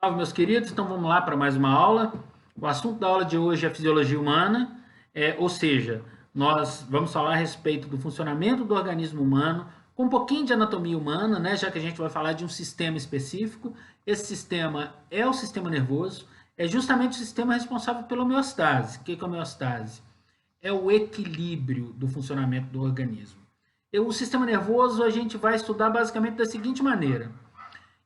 Salve, meus queridos. Então vamos lá para mais uma aula. O assunto da aula de hoje é fisiologia humana, ou seja, nós vamos falar a respeito do funcionamento do organismo humano, com um pouquinho de anatomia humana, né, já que a gente vai falar de um sistema específico. Esse sistema é o sistema nervoso, é justamente o sistema responsável pela homeostase. O que é a homeostase? É o equilíbrio do funcionamento do organismo. O sistema nervoso a gente vai estudar basicamente da seguinte maneira.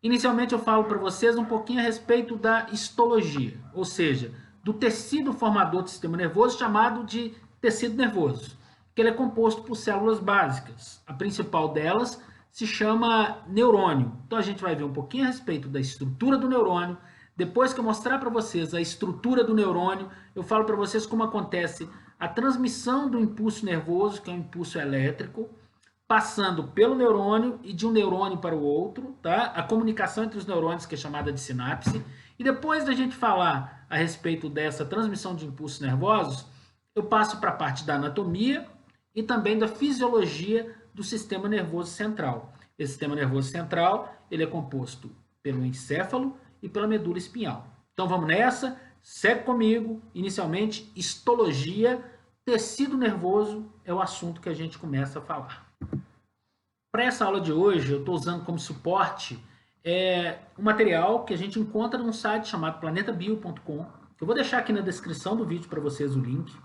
Inicialmente eu falo para vocês um pouquinho a respeito da histologia, ou seja, do tecido formador do sistema nervoso chamado de tecido nervoso, que ele é composto por células básicas. A principal delas se chama neurônio. Então a gente vai ver um pouquinho a respeito da estrutura do neurônio. Depois que eu mostrar para vocês a estrutura do neurônio, eu falo para vocês como acontece a transmissão do impulso nervoso, que é um impulso elétrico, passando pelo neurônio e de um neurônio para o outro, tá? A comunicação entre os neurônios, que é chamada de sinapse. E depois da gente falar a respeito dessa transmissão de impulsos nervosos, eu passo para a parte da anatomia e também da fisiologia do sistema nervoso central. Esse sistema nervoso central, ele é composto pelo encéfalo e pela medula espinhal. Então vamos nessa, segue comigo. Inicialmente, histologia, tecido nervoso é o assunto que a gente começa a falar. Para essa aula de hoje, eu estou usando como suporte um material que a gente encontra num site chamado planetabio.com. Eu vou deixar aqui na descrição do vídeo para vocês o link.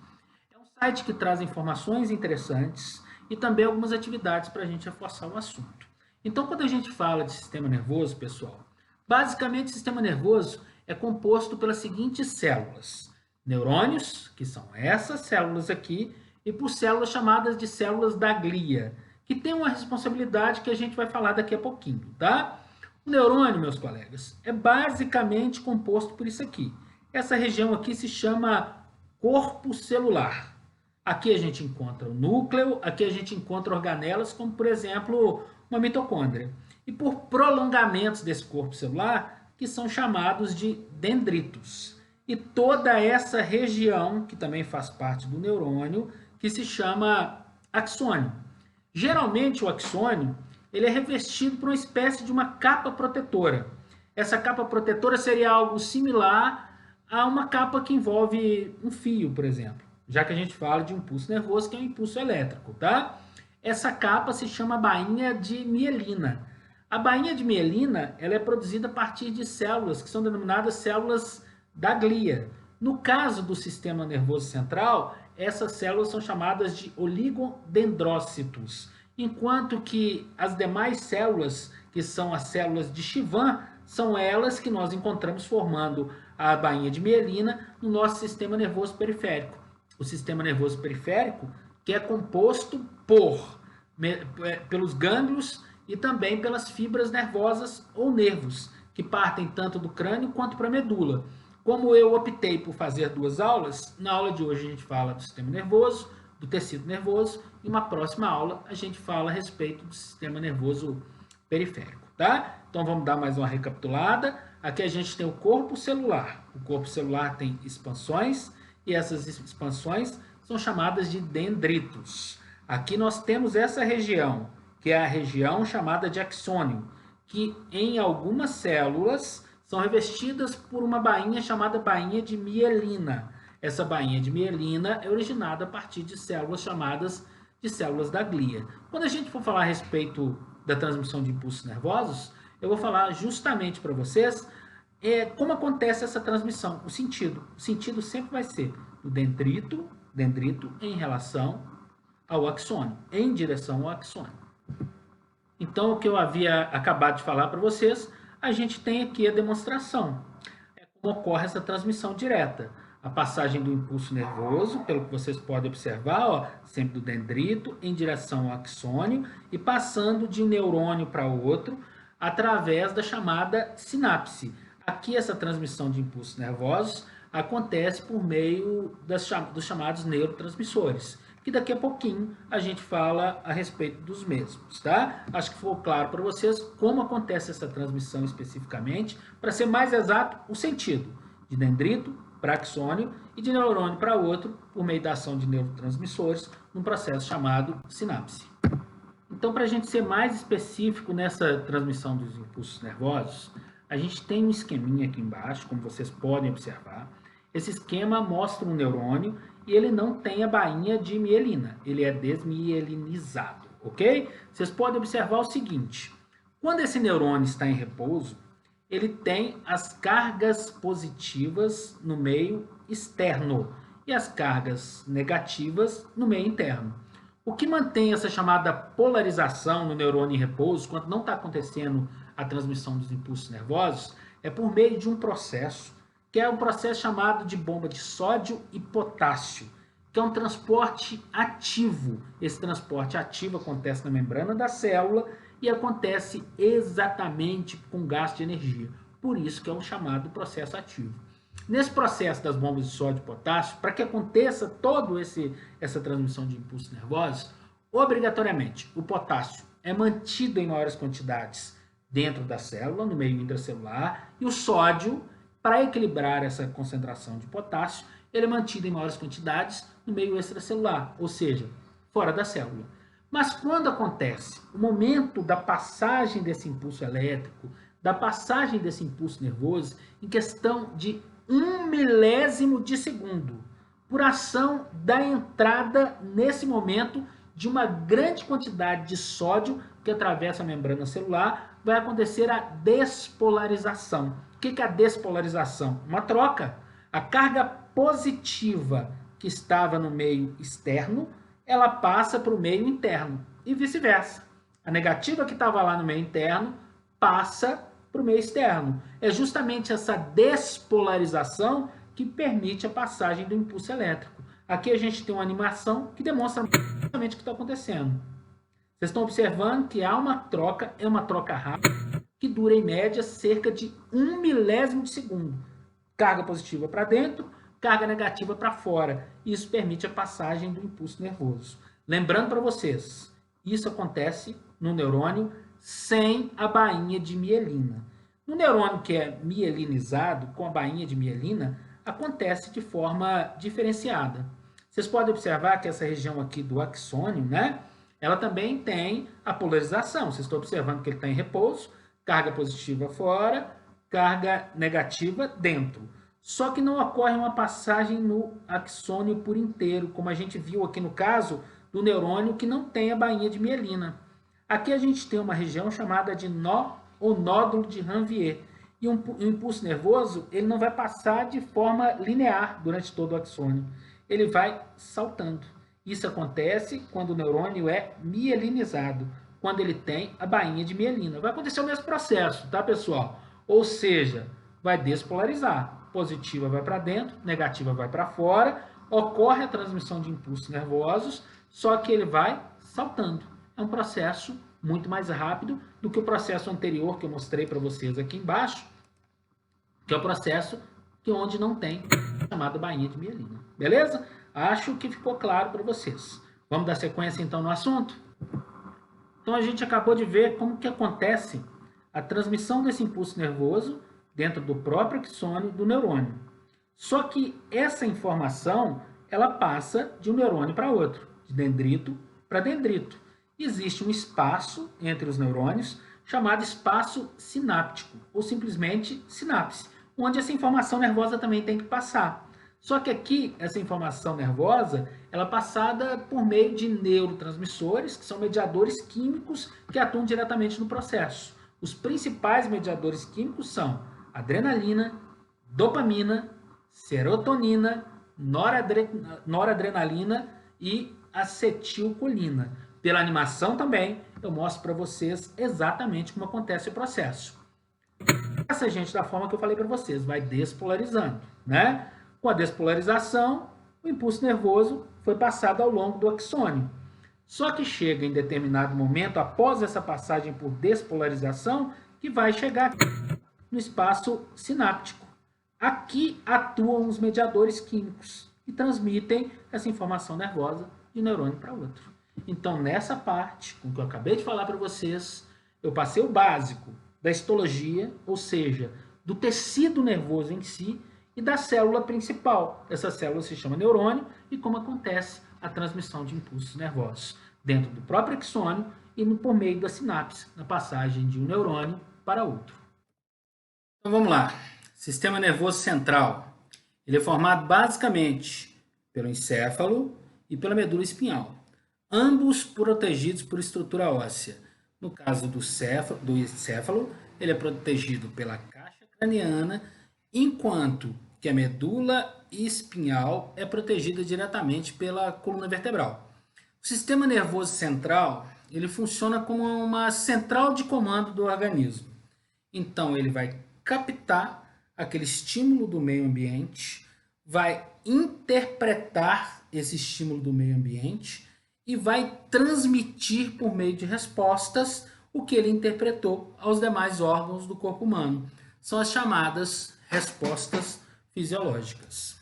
É um site que traz informações interessantes e também algumas atividades para a gente reforçar o assunto. Então, quando a gente fala de sistema nervoso, pessoal, basicamente o sistema nervoso é composto pelas seguintes células. Neurônios, que são essas células aqui, e por células chamadas de células da glia, que tem uma responsabilidade que a gente vai falar daqui a pouquinho, tá? O neurônio, meus colegas, é basicamente composto por isso aqui. Essa região aqui se chama corpo celular. Aqui a gente encontra o núcleo, aqui a gente encontra organelas, como por exemplo, uma mitocôndria. E por prolongamentos desse corpo celular, que são chamados de dendritos. E toda essa região, que também faz parte do neurônio, que se chama axônio. Geralmente o axônio ele é revestido por uma espécie de uma capa protetora. Essa capa protetora seria algo similar a uma capa que envolve um fio, por exemplo, já que a gente fala de impulso nervoso, que é um impulso elétrico, tá? Essa capa se chama bainha de mielina. A bainha de mielina ela é produzida a partir de células que são denominadas células da glia. No caso do sistema nervoso central, essas células são chamadas de oligodendrócitos, enquanto que as demais células, que são as células de Schwann, são elas que nós encontramos formando a bainha de mielina no nosso sistema nervoso periférico. O sistema nervoso periférico, que é composto pelos gânglios e também pelas fibras nervosas ou nervos, que partem tanto do crânio quanto para a medula. Como eu optei por fazer duas aulas, na aula de hoje a gente fala do sistema nervoso, do tecido nervoso, e uma próxima aula a gente fala a respeito do sistema nervoso periférico, tá? Então vamos dar mais uma recapitulada. Aqui a gente tem o corpo celular. O corpo celular tem expansões e essas expansões são chamadas de dendritos. Aqui nós temos essa região, que é a região chamada de axônio, que em algumas células são revestidas por uma bainha chamada bainha de mielina. Essa bainha de mielina é originada a partir de células chamadas de células da glia. Quando a gente for falar a respeito da transmissão de impulsos nervosos, eu vou falar justamente para vocês como acontece essa transmissão, o sentido. O sentido sempre vai ser do dendrito em relação ao axônio, em direção ao axônio. Então, o que eu havia acabado de falar para vocês, a gente tem aqui a demonstração. É como ocorre essa transmissão direta. A passagem do impulso nervoso, pelo que vocês podem observar, ó, sempre do dendrito em direção ao axônio e passando de um neurônio para outro através da chamada sinapse. Aqui essa transmissão de impulsos nervosos acontece por meio dos chamados neurotransmissores, que daqui a pouquinho a gente fala a respeito dos mesmos, tá? Acho que ficou claro para vocês como acontece essa transmissão especificamente, para ser mais exato, o sentido de dendrito para axônio e de neurônio para outro, por meio da ação de neurotransmissores, num processo chamado sinapse. Então, para a gente ser mais específico nessa transmissão dos impulsos nervosos, a gente tem um esqueminha aqui embaixo, como vocês podem observar. Esse esquema mostra um neurônio e ele não tem a bainha de mielina, ele é desmielinizado, ok? Vocês podem observar o seguinte, quando esse neurônio está em repouso, ele tem as cargas positivas no meio externo e as cargas negativas no meio interno. O que mantém essa chamada polarização no neurônio em repouso, quando não está acontecendo a transmissão dos impulsos nervosos, é por meio de um processo, que é um processo chamado de bomba de sódio e potássio, que é um transporte ativo. Esse transporte ativo acontece na membrana da célula e acontece exatamente com gasto de energia. Por isso que é um chamado processo ativo. Nesse processo das bombas de sódio e potássio, para que aconteça toda essa transmissão de impulsos nervosos, obrigatoriamente o potássio é mantido em maiores quantidades dentro da célula, no meio intracelular, e o sódio, para equilibrar essa concentração de potássio, ele é mantido em maiores quantidades no meio extracelular, ou seja, fora da célula. Mas quando acontece o momento da passagem desse impulso elétrico, da passagem desse impulso nervoso, em questão de 1 milésimo de segundo, por ação da entrada, nesse momento, de uma grande quantidade de sódio que atravessa a membrana celular, vai acontecer a despolarização. O que é a despolarização? Uma troca. A carga positiva que estava no meio externo, ela passa para o meio interno e vice-versa. A negativa que estava lá no meio interno passa para o meio externo. É justamente essa despolarização que permite a passagem do impulso elétrico. Aqui a gente tem uma animação que demonstra exatamente o que está acontecendo. Vocês estão observando que há uma troca, é uma troca rápida, que dura em média cerca de 1 milésimo de segundo. Carga positiva para dentro, carga negativa para fora. Isso permite a passagem do impulso nervoso. Lembrando para vocês, isso acontece no neurônio sem a bainha de mielina. No neurônio que é mielinizado, com a bainha de mielina, acontece de forma diferenciada. Vocês podem observar que essa região aqui do axônio, né? Ela também tem a polarização. Vocês estão observando que ele está em repouso, carga positiva fora, carga negativa dentro. Só que não ocorre uma passagem no axônio por inteiro, como a gente viu aqui no caso do neurônio que não tem a bainha de mielina. Aqui a gente tem uma região chamada de nó ou nódulo de Ranvier. E o impulso nervoso ele não vai passar de forma linear durante todo o axônio. Ele vai saltando. Isso acontece quando o neurônio é mielinizado, quando ele tem a bainha de mielina. Vai acontecer o mesmo processo, tá, pessoal? Ou seja, vai despolarizar. Positiva vai para dentro, negativa vai para fora, ocorre a transmissão de impulsos nervosos, só que ele vai saltando. É um processo muito mais rápido do que o processo anterior que eu mostrei para vocês aqui embaixo, que é o processo onde não tem a chamada bainha de mielina. Beleza? Acho que ficou claro para vocês. Vamos dar sequência então no assunto? Então a gente acabou de ver como que acontece a transmissão desse impulso nervoso dentro do próprio axônio do neurônio. Só que essa informação ela passa de um neurônio para outro, de dendrito para dendrito. Existe um espaço entre os neurônios chamado espaço sináptico, ou simplesmente sinapse, onde essa informação nervosa também tem que passar. Só que aqui, essa informação nervosa, ela é passada por meio de neurotransmissores, que são mediadores químicos que atuam diretamente no processo. Os principais mediadores químicos são adrenalina, dopamina, serotonina, noradrenalina e acetilcolina. Pela animação também, eu mostro para vocês exatamente como acontece o processo. Essa, gente, da forma que eu falei para vocês, vai despolarizando, né? Com a despolarização, o impulso nervoso foi passado ao longo do axônio. Só que chega em determinado momento, após essa passagem por despolarização, que vai chegar no espaço sináptico. Aqui atuam os mediadores químicos e transmitem essa informação nervosa de um neurônio para outro. Então, nessa parte, com que eu acabei de falar para vocês, eu passei o básico da histologia, ou seja, do tecido nervoso em si e da célula principal. Essa célula se chama neurônio e como acontece a transmissão de impulsos nervosos dentro do próprio axônio e por meio da sinapse, na passagem de um neurônio para outro. Então vamos lá. Sistema nervoso central. Ele é formado basicamente pelo encéfalo e pela medula espinhal, ambos protegidos por estrutura óssea. No caso do encéfalo, ele é protegido pela caixa craniana, enquanto que a medula espinhal é protegida diretamente pela coluna vertebral. O sistema nervoso central, ele funciona como uma central de comando do organismo. Então, ele vai captar aquele estímulo do meio ambiente, vai interpretar esse estímulo do meio ambiente e vai transmitir por meio de respostas o que ele interpretou aos demais órgãos do corpo humano. São as chamadas respostas fisiológicas.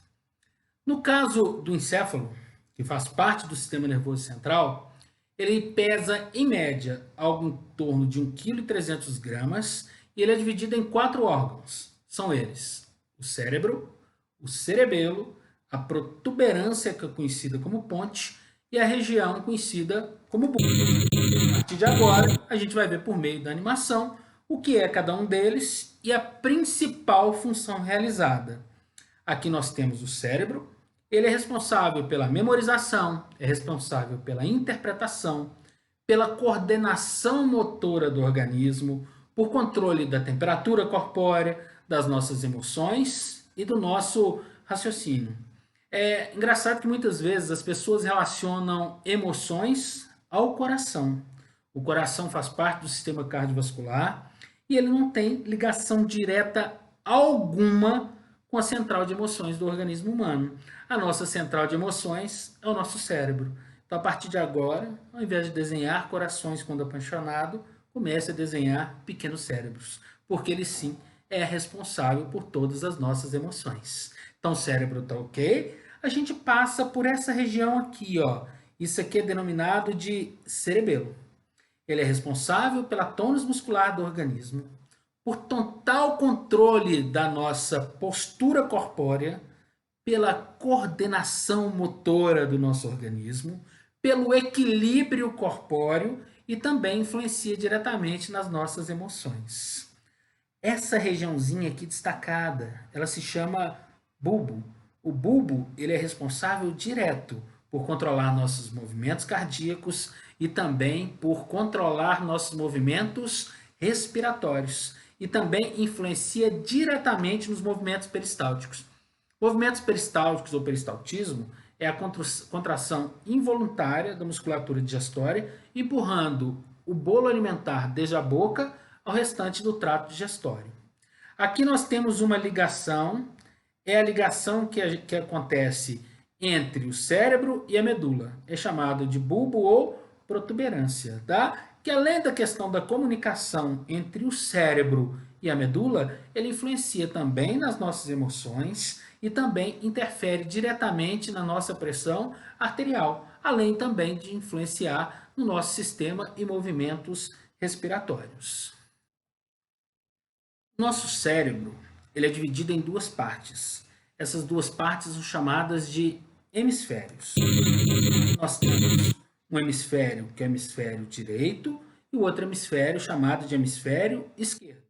No caso do encéfalo, que faz parte do sistema nervoso central, ele pesa, em média, algo em torno de 1,3 kg e ele é dividido em 4 órgãos. São eles: o cérebro, o cerebelo, a protuberância, que é conhecida como ponte, e a região conhecida como bulbo. A partir de agora, a gente vai ver por meio da animação o que é cada um deles e a principal função realizada. Aqui nós temos o cérebro. Ele é responsável pela memorização, é responsável pela interpretação, pela coordenação motora do organismo, por controle da temperatura corpórea, das nossas emoções e do nosso raciocínio. É engraçado que muitas vezes as pessoas relacionam emoções ao coração. O coração faz parte do sistema cardiovascular e ele não tem ligação direta alguma com a central de emoções do organismo humano. A nossa central de emoções é o nosso cérebro. Então, a partir de agora, ao invés de desenhar corações quando apaixonado, comece a desenhar pequenos cérebros, porque ele sim é responsável por todas as nossas emoções. Então, o cérebro está ok. A gente passa por essa região aqui, ó. Isso aqui é denominado de cerebelo. Ele é responsável pela tônus muscular do organismo, por total controle da nossa postura corpórea, pela coordenação motora do nosso organismo, pelo equilíbrio corpóreo e também influencia diretamente nas nossas emoções. Essa regiãozinha aqui destacada, ela se chama bulbo. O bulbo, ele é responsável direto por controlar nossos movimentos cardíacos e também por controlar nossos movimentos respiratórios e também influencia diretamente nos movimentos peristálticos. Movimentos peristálticos ou peristaltismo é a contração involuntária da musculatura digestória, empurrando o bolo alimentar desde a boca ao restante do trato digestório. Aqui nós temos uma ligação, é a ligação que acontece entre o cérebro e a medula. É chamado de bulbo ou protuberância, tá? Que além da questão da comunicação entre o cérebro e a medula, ele influencia também nas nossas emoções e também interfere diretamente na nossa pressão arterial, além também de influenciar no nosso sistema e movimentos respiratórios. Nosso cérebro, ele é dividido em duas partes. Essas duas partes são chamadas de hemisférios. Nós temos um hemisfério que é o hemisfério direito e o outro hemisfério chamado de hemisfério esquerdo.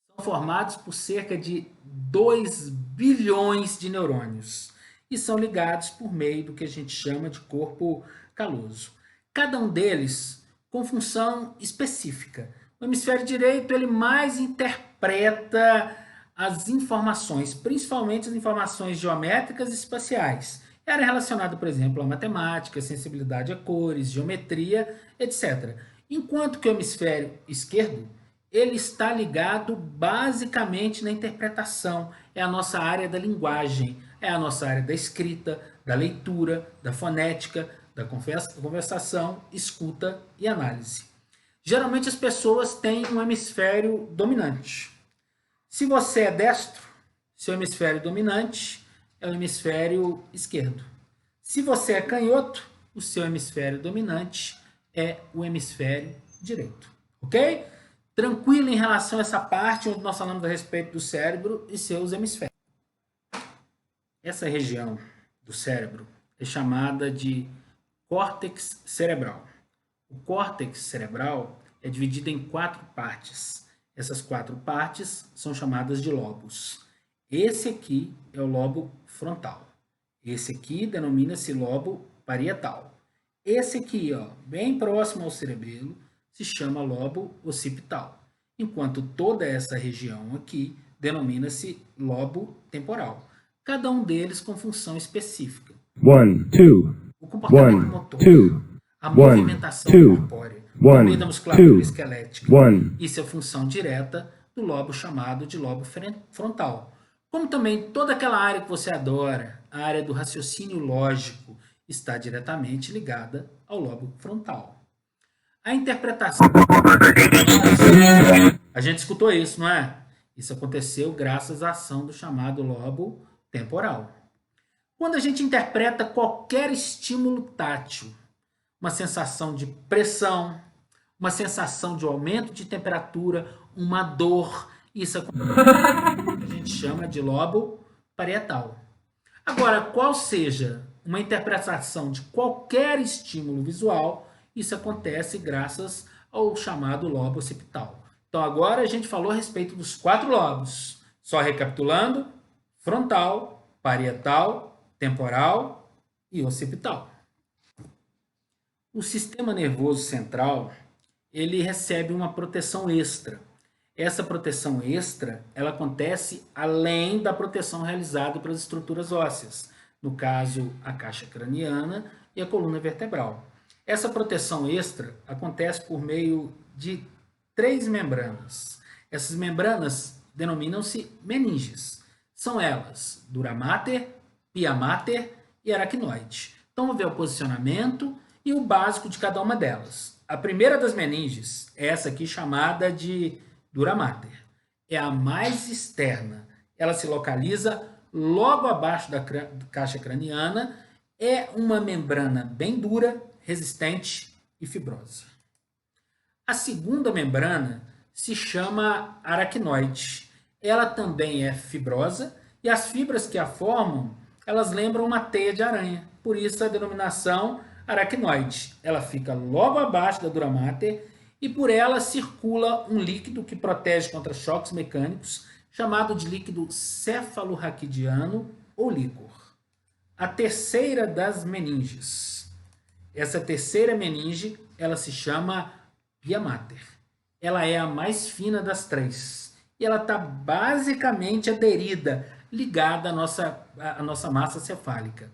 São formados por cerca de 2 bilhões de neurônios e são ligados por meio do que a gente chama de corpo caloso. Cada um deles com função específica. O hemisfério direito ele mais interpreta as informações, principalmente as informações geométricas e espaciais. Era relacionado, por exemplo, à matemática, sensibilidade a cores, geometria, etc. Enquanto que o hemisfério esquerdo ele está ligado basicamente na interpretação, é a nossa área da linguagem, é a nossa área da escrita, da leitura, da fonética, da conversação, escuta e análise. Geralmente as pessoas têm um hemisfério dominante. Se você é destro, seu hemisfério dominante é o hemisfério esquerdo. Se você é canhoto, o seu hemisfério dominante é o hemisfério direito. Ok? Tranquilo em relação a essa parte onde nós falamos a respeito do cérebro e seus hemisférios. Essa região do cérebro é chamada de córtex cerebral. O córtex cerebral é dividido em 4 partes. Essas 4 partes são chamadas de lobos. Esse aqui é o lobo frontal. Esse aqui denomina-se lobo parietal. Esse aqui, ó, bem próximo ao cerebelo, se chama lobo occipital. Enquanto toda essa região aqui denomina-se lobo temporal. Cada um deles com função específica. O comportamento motor, a movimentação corpórea, por meio da musculatura esquelética. Isso é função direta do lobo chamado de lobo frontal. Como também toda aquela área que você adora, a área do raciocínio lógico, está diretamente ligada ao lobo frontal. A interpretação... A gente escutou isso, não é? Isso aconteceu graças à ação do chamado lobo temporal. Quando a gente interpreta qualquer estímulo tátil, uma sensação de pressão, uma sensação de aumento de temperatura, uma dor, isso a gente chama de lobo parietal. Agora, qual seja uma interpretação de qualquer estímulo visual, isso acontece graças ao chamado lobo occipital. Então, agora a gente falou a respeito dos 4 lobos. Só recapitulando: frontal, parietal, temporal e occipital. O sistema nervoso central, ele recebe uma proteção extra. Essa proteção extra, ela acontece além da proteção realizada pelas estruturas ósseas, no caso, a caixa craniana e a coluna vertebral. Essa proteção extra acontece por meio de 3 membranas. Essas membranas denominam-se meninges. São elas dura mater, pia mater e aracnoide. Então, vamos ver o posicionamento e o básico de cada uma delas. A primeira das meninges é essa aqui chamada de dura mater. É a mais externa. Ela se localiza logo abaixo da caixa craniana. É uma membrana bem dura, resistente e fibrosa. A segunda membrana se chama aracnoide. Ela também é fibrosa e as fibras que a formam, elas lembram uma teia de aranha. Por isso a denominação aracnoide. Ela fica logo abaixo da dura mater e por ela circula um líquido que protege contra choques mecânicos, chamado de líquido cefalorraquidiano ou líquor. A terceira das meninges. Essa terceira meninge, ela se chama pia mater. Ela é a mais fina das 3 e ela está basicamente aderida, ligada à nossa massa cefálica.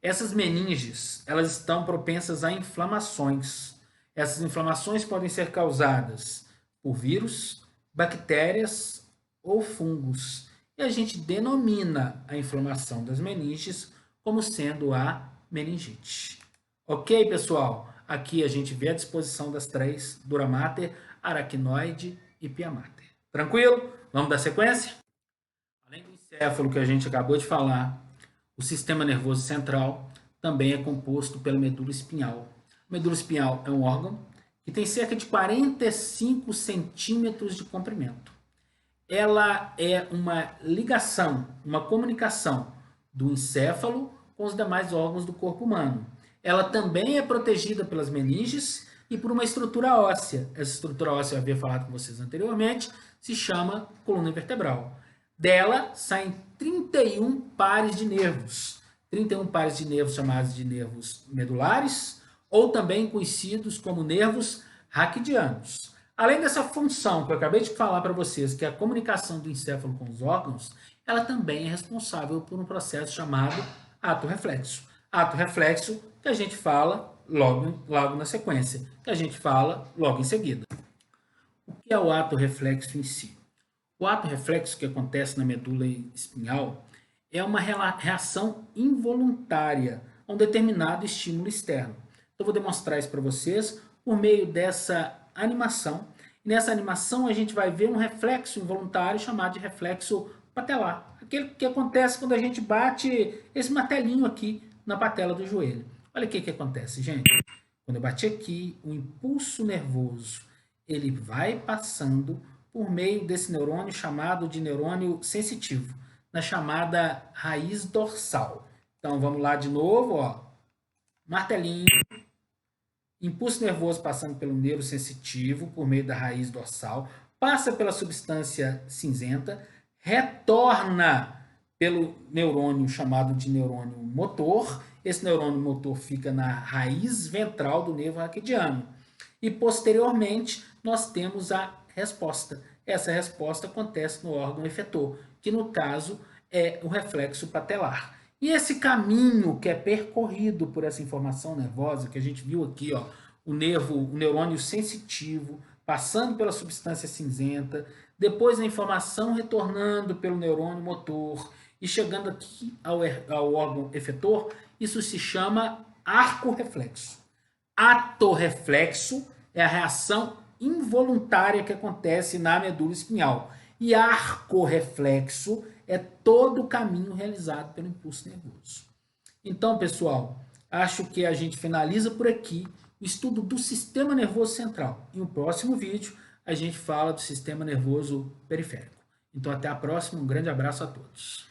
Essas meninges, elas estão propensas a inflamações. Essas inflamações podem ser causadas por vírus, bactérias ou fungos. E a gente denomina a inflamação das meninges como sendo a meningite. Ok, pessoal? Aqui a gente vê a disposição das 3, dura mater, aracnoide e pia mater. Tranquilo? Vamos dar sequência? Além do encéfalo que a gente acabou de falar, o sistema nervoso central também é composto pela medula espinhal. A medula espinhal é um órgão que tem cerca de 45 centímetros de comprimento. Ela é uma ligação, uma comunicação do encéfalo com os demais órgãos do corpo humano. Ela também é protegida pelas meninges e por uma estrutura óssea. Essa estrutura óssea, eu havia falado com vocês anteriormente, se chama coluna vertebral. Dela saem 31 pares de nervos. 31 pares de nervos chamados de nervos medulares, ou também conhecidos como nervos raquidianos. Além dessa função que eu acabei de falar para vocês, que é a comunicação do encéfalo com os órgãos, ela também é responsável por um processo chamado ato reflexo. Ato reflexo que a gente fala logo na sequência, que a gente fala logo em seguida. O que é o ato reflexo em si? O ato reflexo que acontece na medula espinhal é uma reação involuntária a um determinado estímulo externo. Então, vou demonstrar isso para vocês por meio dessa animação. E nessa animação, a gente vai ver um reflexo involuntário chamado de reflexo patelar. Aquele que acontece quando a gente bate esse martelinho aqui na patela do joelho. Olha o que acontece, gente. Quando eu bati aqui, o impulso nervoso, ele vai passando por meio desse neurônio chamado de neurônio sensitivo, na chamada raiz dorsal. Então, vamos lá de novo, ó. Martelinho, impulso nervoso passando pelo neurosensitivo por meio da raiz dorsal, passa pela substância cinzenta, retorna pelo neurônio chamado de neurônio motor. Esse neurônio motor fica na raiz ventral do nervo raquidiano. E posteriormente nós temos a resposta. Essa resposta acontece no órgão efetor, que no caso é o reflexo patelar. E esse caminho que é percorrido por essa informação nervosa, que a gente viu aqui, ó, o neurônio sensitivo, passando pela substância cinzenta, depois a informação retornando pelo neurônio motor e chegando aqui ao órgão efetor, isso se chama arco-reflexo. Atorreflexo é a reação involuntária que acontece na medula espinhal. E arco-reflexo é todo o caminho realizado pelo impulso nervoso. Então, pessoal, acho que a gente finaliza por aqui o estudo do sistema nervoso central. Em um próximo vídeo, a gente fala do sistema nervoso periférico. Então, até a próxima. Um grande abraço a todos.